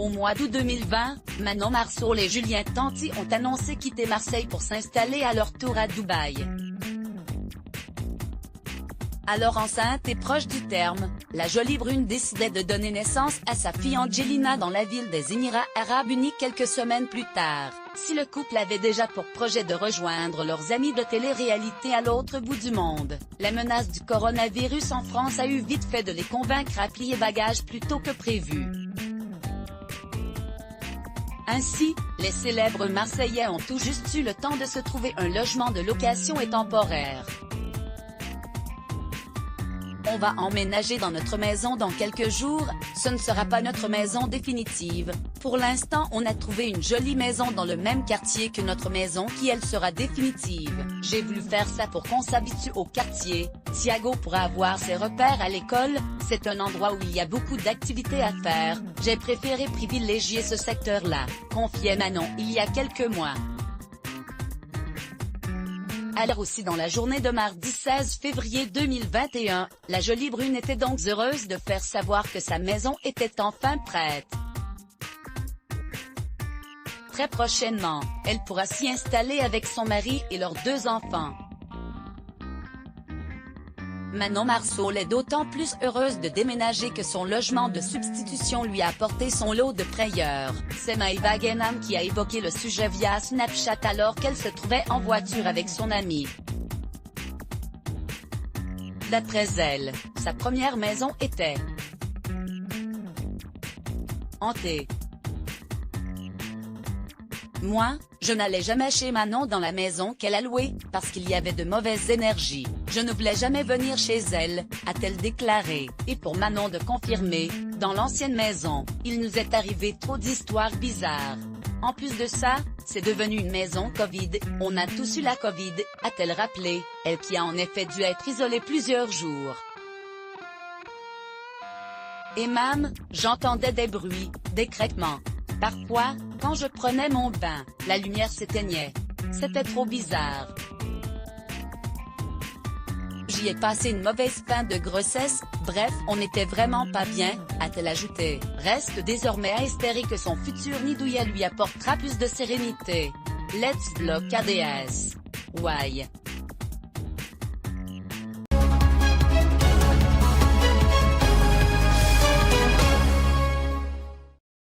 Au mois d'août 2020, Manon Marceau et Julien Tanti ont annoncé quitter Marseille pour s'installer à leur tour à Dubaï. Alors enceinte et proche du terme, la jolie brune décidait de donner naissance à sa fille Angelina dans la ville des Émirats Arabes Unis quelques semaines plus tard. Si le couple avait déjà pour projet de rejoindre leurs amis de télé-réalité à l'autre bout du monde, la menace du coronavirus en France a eu vite fait de les convaincre à plier bagages plus tôt que prévu. Ainsi, les célèbres Marseillais ont tout juste eu le temps de se trouver un logement de location et temporaire. On va emménager dans notre maison dans quelques jours, ce ne sera pas notre maison définitive. Pour l'instant on a trouvé une jolie maison dans le même quartier que notre maison qui elle sera définitive. J'ai voulu faire ça pour qu'on s'habitue au quartier. Thiago pourra avoir ses repères à l'école, c'est un endroit où il y a beaucoup d'activités à faire. J'ai préféré privilégier ce secteur-là, confiait Manon il y a quelques mois. Alors aussi dans la journée de mardi 16 février 2021, la jolie brune était donc heureuse de faire savoir que sa maison était enfin prête. Très prochainement, elle pourra s'y installer avec son mari et leurs 2 enfants. Manon Marceau est d'autant plus heureuse de déménager que son logement de substitution lui a apporté son lot de frayeurs. C'est Maëva Guénam qui a évoqué le sujet via Snapchat alors qu'elle se trouvait en voiture avec son amie. D'après elle, sa première maison était hantée. Moi, je n'allais jamais chez Manon dans la maison qu'elle a louée, parce qu'il y avait de mauvaises énergies. Je ne voulais jamais venir chez elle, a-t-elle déclaré. Et pour Manon de confirmer, dans l'ancienne maison, il nous est arrivé trop d'histoires bizarres. En plus de ça, c'est devenu une maison Covid, on a tous eu la Covid, a-t-elle rappelé, elle qui a en effet dû être isolée plusieurs jours. Et même, j'entendais des bruits, des craquements. Parfois, quand je prenais mon bain, la lumière s'éteignait. C'était trop bizarre. J'y ai passé une mauvaise fin de grossesse, bref, on n'était vraiment pas bien, a-t-elle ajouté. Reste désormais à espérer que son futur nidouilla lui apportera plus de sérénité. Let's block ADS. Why?